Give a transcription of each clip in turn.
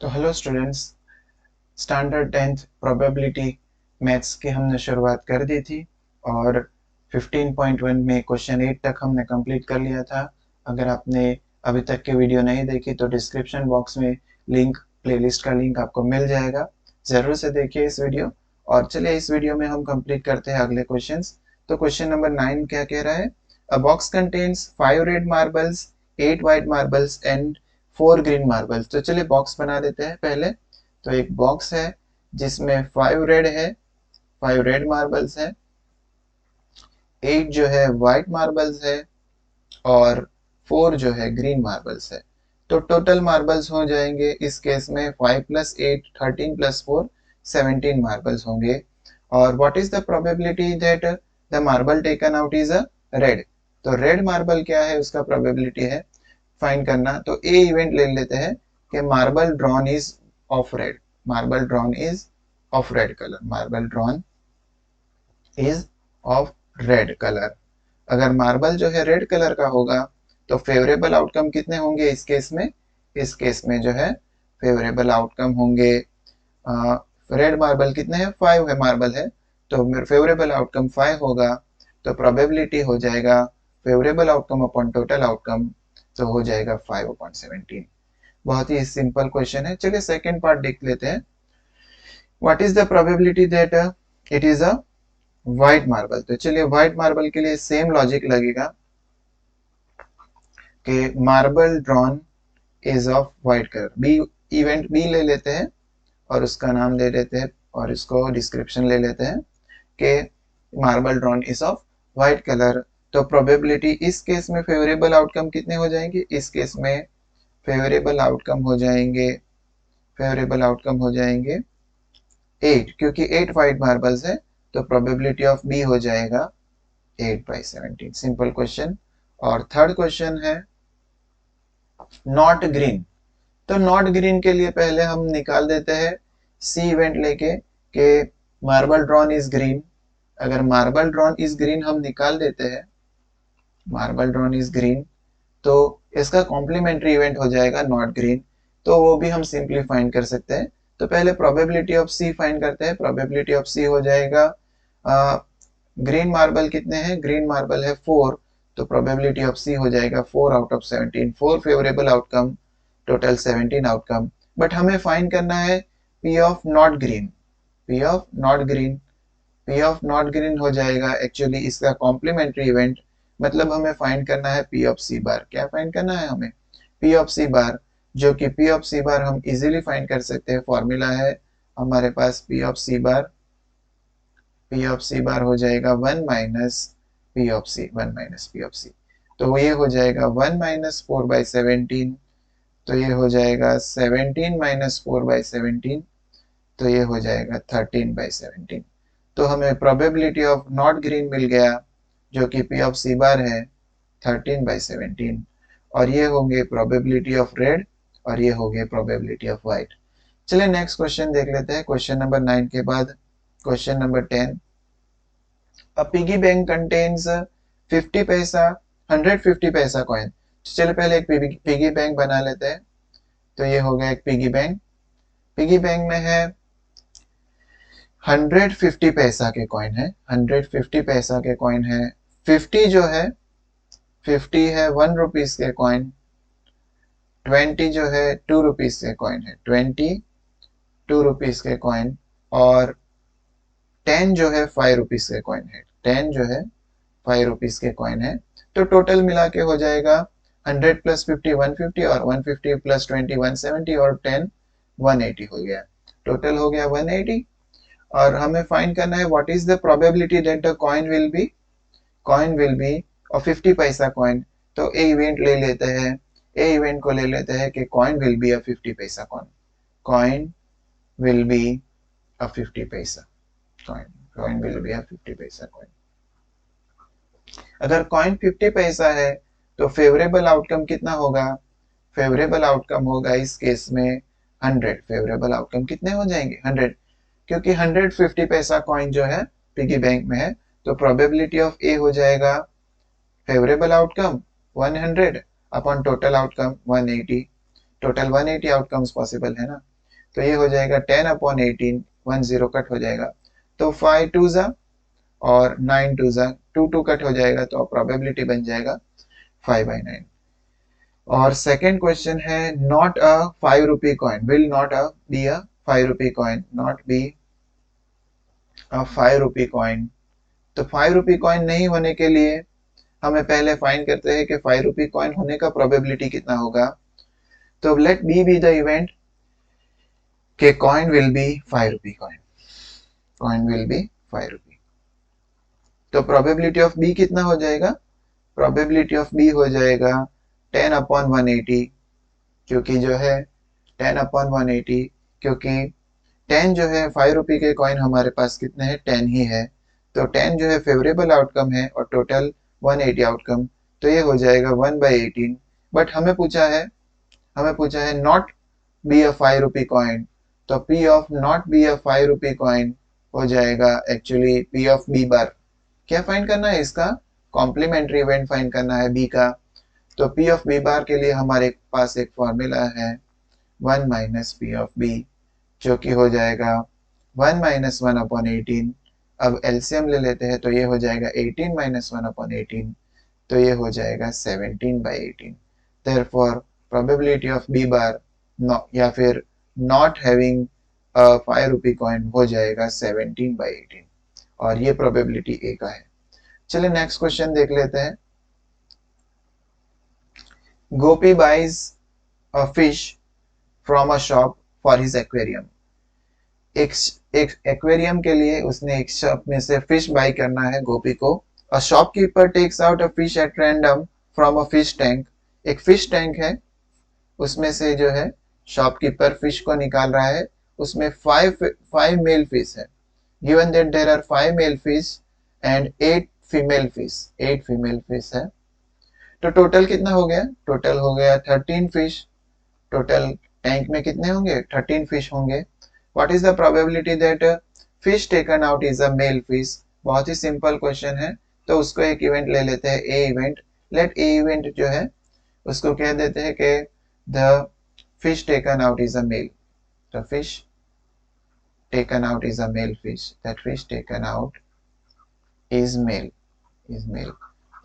तो hello students, standard 10th probability maths की हमने शुरुआत कर दी थी और 15.1 में क्वेश्चन 8 तक हमने कंप्लीट कर लिया था। अगर आपने अभी तक की वीडियो नहीं देखी तो डिस्क्रिप्शन बॉक्स में प्लेलिस्ट का लिंक आपको मिल जाएगा, ज़रूर से देखिए इस वीडियो। और चलिए इस वीडियो में हम कंप्लीट करते हैं अगले क्वेश्चंस। तो क्वेश्चन नंबर 9 क्या कह रहा है? अ box contains 5 red marbles, 8 white marbles and 4 green marbles. तो चलिए बॉक्स बना देते हैं पहले। तो एक बॉक्स है जिसमें 5 रेड है, 5 रेड मार्बल्स है, 8 जो है व्हाइट मार्बल्स है और 4 जो है ग्रीन मार्बल्स है। तो टोटल मार्बल्स हो जाएंगे इस केस में 5 प्लस 8 13 प्लस 4 17 मार्बल्स होंगे। और what is the probability that the marble taken out is a red? तो रेड मार्बल क्या है, उसका प्रोबेबिलिटी है फाइंड करना। तो ए इवेंट ले लेते हैं कि marble drawn is of red, marble drawn is of red colour, marble drawn is of red colour. अगर मार्बल जो है रेड कलर का होगा तो फेवरेबल आउटकम कितने होंगे इस केस में? इस केस में जो है फेवरेबल आउटकम होंगे, रेड मार्बल कितने हैं? 5 है मार्बल है, तो फेवरेबल आउटकम 5 होगा। तो प्रोबेबिलिटी हो जाएगा favourable outcome upon total outcome, तो हो जाएगा 5 अपॉन 17। बहुत ही सिंपल क्वेश्चन है। चलिए सेकेंड पार्ट देख लेते हैं। What is the probability that it is a white marble? तो चलिए व्हाइट मार्बल के लिए सेम लॉजिक लगेगा कि marble drawn is of white colour. B event B ले लेते हैं और उसका नाम ले लेते हैं और इसको डिस्क्रिप्शन ले लेते हैं कि marble drawn is of white colour. तो प्रोबेबिलिटी इस केस में फेवरेबल आउटकम कितने हो जाएंगे? इस केस में फेवरेबल आउटकम हो जाएंगे, फेवरेबल आउटकम हो जाएंगे 8, क्योंकि 8 व्हाइट मार्बल्स है तो प्रोबेबिलिटी ऑफ बी हो जाएगा 8/17। Simple question. और थर्ड क्वेश्चन है नॉट ग्रीन। तो नॉट ग्रीन के लिए पहले हम निकाल देते हैं सी इवेंट लेके कि मार्बल ड्रॉन इज ग्रीन। अगर मार्बल ड्रॉन इज ग्रीन हम निकाल देते हैं, मार्बल ड्रॉन इज ग्रीन, तो इसका कॉम्प्लीमेंट्री इवेंट हो जाएगा नॉट ग्रीन। तो वो भी हम सिंपली फाइंड कर सकते हैं। तो पहले प्रोबेबिलिटी ऑफ सी फाइंड करते हैं। प्रोबेबिलिटी ऑफ सी हो जाएगा ग्रीन मार्बल कितने हैं? ग्रीन मार्बल है 4, तो प्रोबेबिलिटी ऑफ सी हो जाएगा 4 out of 17। 4 favourable outcome, total 17 outcome. But हमें फाइंड करना है P of not green, P of not green. P of not green हो जाएगा एक्चुअली इसका कॉम्प्लीमेंट्री इवेंट, मतलब हमें फाइंड करना है पी ऑफ सी बार। क्या फाइंड करना है हमें? पी ऑफ सी बार, जो कि पी ऑफ सी बार हम इजीली फाइंड कर सकते हैं। फॉर्मूला है हमारे पास P of C bar, P of C bar हो जाएगा 1 minus P of C, 1 minus P of C. तो ये हो जाएगा 1 माइनस 4/17, तो ये हो जाएगा 17 माइनस 4/17, तो ये हो जाएगा 13/17। तो हमें प्रोबेबिलिटी ऑफ नॉट ग्रीन मिल गया जो कि पी ऑफ सी बार है 13/17। और ये होंगे प्रोबेबिलिटी ऑफ रेड और ये हो गए प्रोबेबिलिटी ऑफ व्हाइट। चलिए नेक्स्ट क्वेश्चन देख लेते हैं। क्वेश्चन नंबर 9 के बाद क्वेश्चन नंबर 10। अ पिगी बैंक कंटेन्स 50 पैसा 150 पैसा कॉइन। चलिए पहले एक पिगी बैंक बना लेते हैं। तो ये हो गया एक पिगी बैंक। पिगी बैंक में है 150 पैसा के कॉइन है, 150 पैसा के कॉइन है। 50 जो है 50 है 1 रुपीज के कॉइन। 20 जो है 2 रुपीज के कॉइन है, 20 2 रुपीज के कॉइन। और 10 जो है 5 रुपीज के कॉइन है, 10 जो है 5 रुपीज के कॉइन है। तो टोटल मिला के हो जाएगा 100 प्लस 50 150 और 150 प्लस 20 170 और 10 180 हो गया। टोटल हो गया 180। और हमें फाइंड करना है what is the probability that the coin will be और 50 पैसा कॉइन। तो ए इवेंट ले लेते हैं, ए इवेंट को ले लेते हैं कि कॉइन विल बी अ 50 पैसा coin, coin will be a 50 पैसा coin, coin will be a 50 पैसा कॉइन। अगर कॉइन 50 पैसा है तो फेवरेबल आउटकम कितना होगा? फेवरेबल आउटकम होगा इस केस में 100। फेवरेबल आउटकम कितने हो जाएंगे? 100, क्योंकि 150 पैसा कॉइन जो है पिगी बैंक में है। तो प्रोबेबिलिटी ऑफ ए हो जाएगा favourable outcome 100 upon total outcome 180। Total 180 outcomes possible है ना, तो ये हो जाएगा 10/18, 10 कट हो जाएगा, तो 5 2 जा और 9 2 जा, 2 2 कट हो जाएगा, तो प्रोबेबिलिटी बन जाएगा 5/9। और सेकेंड क्वेश्चन है not a 5 rupee coin, will not B a 5 rupee coin, not B a 5 rupee coin. तो 5 रुपी कॉइन नहीं होने के लिए हमें पहले फाइंड करते हैं कि 5 रुपी कॉइन होने का प्रोबेबिलिटी कितना होगा। तो लेट बी द इवेंट के coin will be 5 rupee coin, coin will be 5 रुपी। तो प्रोबेबिलिटी ऑफ बी कितना हो जाएगा, प्रोबेबिलिटी ऑफ बी हो जाएगा 10/180, क्योंकि जो है 10/180, क्योंकि 10 जो है 5 रुपी के कॉइन हमारे पास कितने हैं, 10 ही है। तो 10 जो है फेवरेबल आउटकम है और टोटल 180 आउटकम, तो ये हो जाएगा 1/18। बट हमें पूछा है not B a 5 rupee coin, तो P of not B a 5 rupee coin हो जाएगा actually P of B bar. क्या फाइंड करना है, इसका कॉम्प्लीमेंट्री इवेंट फाइंड करना है बी का। तो पी ऑफ बी बार के लिए हमारे पास एक फॉर्मूला है 1 माइनस पी ऑफ बी, जो कि हो जाएगा 1 माइनस 1/18। अब एलसीएम ले लेते हैं, तो ये हो जाएगा 18 माइनस 1/18, तो ये हो जाएगा 17/18। Therefore probability of B bar या फिर not having a 5 rupee coin हो जाएगा 17/18, और ये प्रोबेबिलिटी ए का है। चलिए नेक्स्ट क्वेश्चन देख लेते हैं। Gopi buys a fish from a shop for his aquarium. एक एक्वेरियम के लिए उसने एक शॉप में से फिश बाई करना है गोपी को। A shopkeeper takes out a fish at random from a fish tank. एक फिश टैंक है, उसमें से जो है शॉपकीपर फिश को निकाल रहा है, उसमें फाइव मेल फिश है। Given that there are 5 male fish and 8 female fish, 8 female fish है। तो टोटल कितना हो गया, टोटल हो गया 13 फिश। टोटल टैंक में कितने होंगे, 13 फिश होंगे। What is the probability that fish taken out is a male fish. बहुत ही सिंपल क्वेश्चन है, तो उसको एक इवेंट ले लेते हैं A event. Let A event जो है उसको कह देते हैं कि the fish taken out is a male. The fish taken out is a male fish, that fish taken out is male, is male.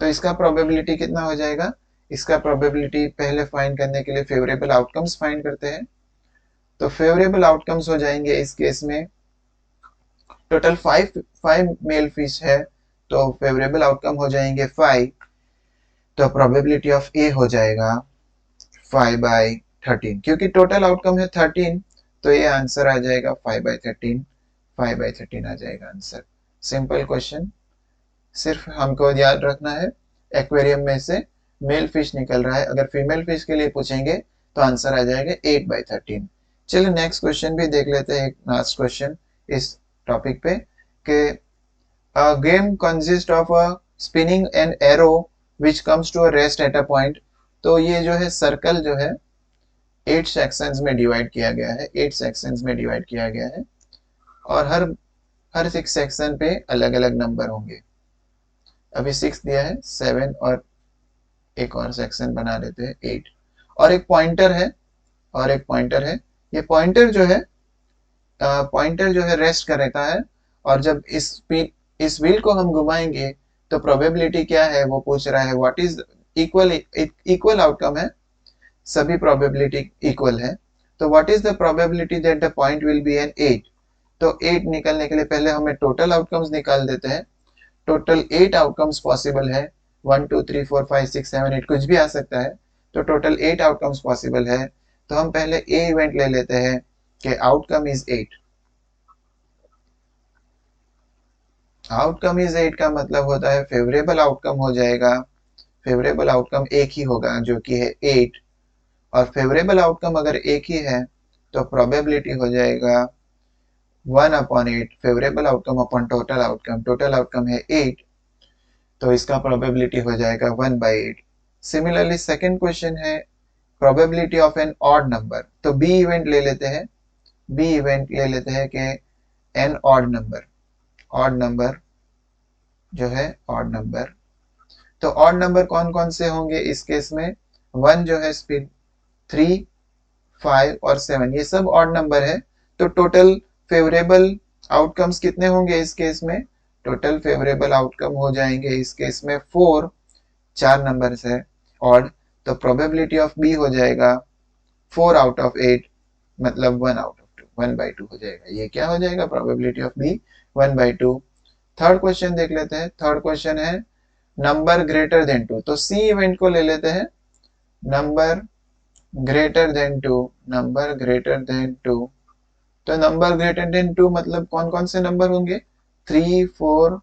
तो इसका प्रोबेबिलिटी कितना हो जाएगा, इसका प्रोबेबिलिटी पहले फाइंड करने के लिए फेवरेबल आउटकम्स फाइंड करते हैं। तो फेवरेबल आउटकम्स हो जाएंगे इस केस में, टोटल 5 मेल फिश है, तो फेवरेबल आउटकम हो जाएंगे 5। तो प्रोबेबिलिटी ऑफ ए हो जाएगा 5/13, क्योंकि टोटल आउटकम है 13, तो ये आंसर आ जाएगा 5/13, 5/13 आ जाएगा आंसर। सिंपल क्वेश्चन, सिर्फ हमको याद रखना है एक्वेरियम में से मेल फिश निकल रहा है। अगर फीमेल फिश के लिए पूछेंगे तो आंसर आ जाएगा 8/13। चलिए नेक्स्ट क्वेश्चन भी देख लेते हैं, लास्ट क्वेश्चन इस टॉपिक पे, कि a game consist of a spinning an arrow which comes to a rest at a point. तो ये जो है सर्कल जो है 8 सेक्शंस में डिवाइड किया गया है, 8 सेक्शंस में डिवाइड किया गया है, और हर हर 6 सेक्शन पे अलग अलग नंबर होंगे। अभी 6 दिया है, 7 और एक और सेक्शन बना लेते हैं 8, और एक पॉइंटर है, और एक पॉइंटर है। ये पॉइंटर जो है रेस्ट कर रहता है, और जब इस व्हील को हम घुमाएंगे तो प्रोबेबिलिटी क्या है वो पूछ रहा है। What is equal, equal outcome है, सभी प्रोबेबिलिटी इक्वल है। तो what is the probability that the point will be an 8। तो 8 निकलने के लिए पहले हमें टोटल आउटकम्स निकाल देते हैं। टोटल 8 आउटकम्स पॉसिबल है, 1 2 3 4 5 6 7 8 कुछ भी आ सकता है। तो टोटल 8 आउटकम्स पॉसिबल है। तो हम पहले ए इवेंट ले लेते हैं कि आउटकम इज 8। आउटकम इज 8 का मतलब होता है फेवरेबल आउटकम हो जाएगा, फेवरेबल आउटकम एक ही होगा जो कि है 8, और फेवरेबल आउटकम अगर एक ही है तो प्रोबेबिलिटी हो जाएगा 1/8 favourable outcome upon total outcome है 8, तो इसका प्रोबेबिलिटी हो जाएगा 1/8। सिमिलरली सेकंड क्वेश्चन है probability of an odd number. तो बी इवेंट ले लेते हैं, बी इवेंट ले लेते हैं कि an odd number, odd number जो है ऑड नंबर। तो ऑड नंबर कौन कौन से होंगे इस केस में, 1 जो है स्पीड, 3 5 और 7 ये सब ऑड नंबर है, तो टोटल फेवरेबल आउटकम्स कितने होंगे इस केस में? टोटल फेवरेबल आउटकम हो जाएंगे इस केस में 4, 4 नंबर है ऑड, तो प्रोबेबिलिटी ऑफ बी हो जाएगा 4 आउट ऑफ 8, मतलब 1 आउट ऑफ 2, 1/2 हो जाएगा। ये क्या हो जाएगा? Probability of B 1/2। Third question देख लेते हैं। थर्ड क्वेश्चन है नंबर ग्रेटर देन 2, तो सी इवेंट को ले लेते हैं, number greater than 2, number greater than 2। तो नंबर ग्रेटर देन 2 मतलब कौन कौन से नंबर होंगे? 3, 4,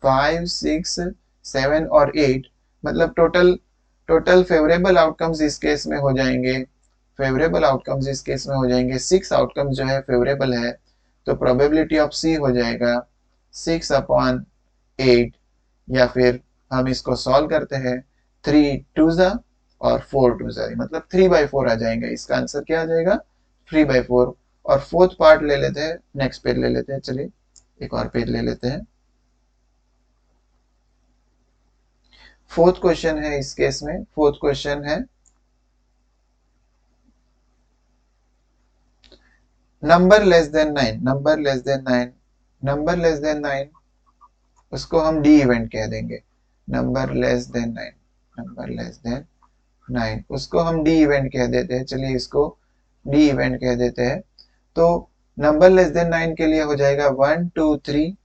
5, 6, 7 और 8, मतलब टोटल टोटल फेवरेबल आउटकम्स इस केस में हो जाएंगे, फेवरेबल आउटकम्स इस केस में हो जाएंगे 6 आउटकम्स जो है फेवरेबल है, तो प्रोबेबिलिटी ऑफ सी हो जाएगा 6/8, या फिर हम इसको सॉल्व करते हैं, 3 2 और 4 2 मतलब 3/4 आ जाएगा। इसका आंसर क्या आ जाएगा? 3/4। और फोर्थ पार्ट ले लेते हैं, नेक्स्ट पेज ले लेते हैं, चलिए एक और पेज ले लेते हैं। फोर्थ क्वेश्चन है इस केस में, फोर्थ क्वेश्चन है number less than 9, number less than 9, number less than 9, उसको हम डी इवेंट कह देंगे, number less than 9, number less than 9 उसको हम डी इवेंट कह देते हैं। चलिए इसको डी इवेंट कह देते हैं। तो नंबर लेस देन 9 के लिए हो जाएगा 1 2 3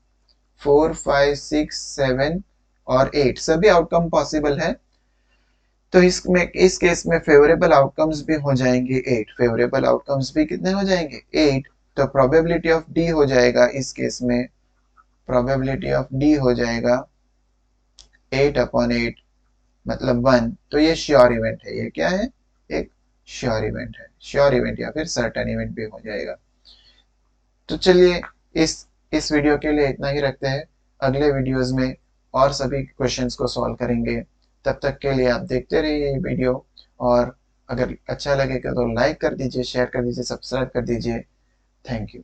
4 5 6 7 और 8, सभी आउटकम पॉसिबल है, तो इसमें इस केस में फेवरेबल आउटकम्स भी हो जाएंगे 8, फेवरेबल आउटकम्स भी कितने हो जाएंगे? 8। तो प्रोबेबिलिटी ऑफ डी हो जाएगा इस केस में, प्रोबेबिलिटी ऑफ डी हो जाएगा 8/8, मतलब 1। तो ये श्योर इवेंट है, ये क्या है? एक श्योर इवेंट है, श्योर इवेंट या फिर सर्टेन इवेंट भी हो जाएगा। तो चलिए इस वीडियो के लिए इतना ही रखते हैं, अगले वीडियोस में और सभी क्वेश्चंस को सॉल्व करेंगे। तब तक के लिए आप देखते रहिए ये वीडियो, और अगर अच्छा लगेगा तो लाइक कर दीजिए, शेयर कर दीजिए, सब्सक्राइब कर दीजिए। Thank you.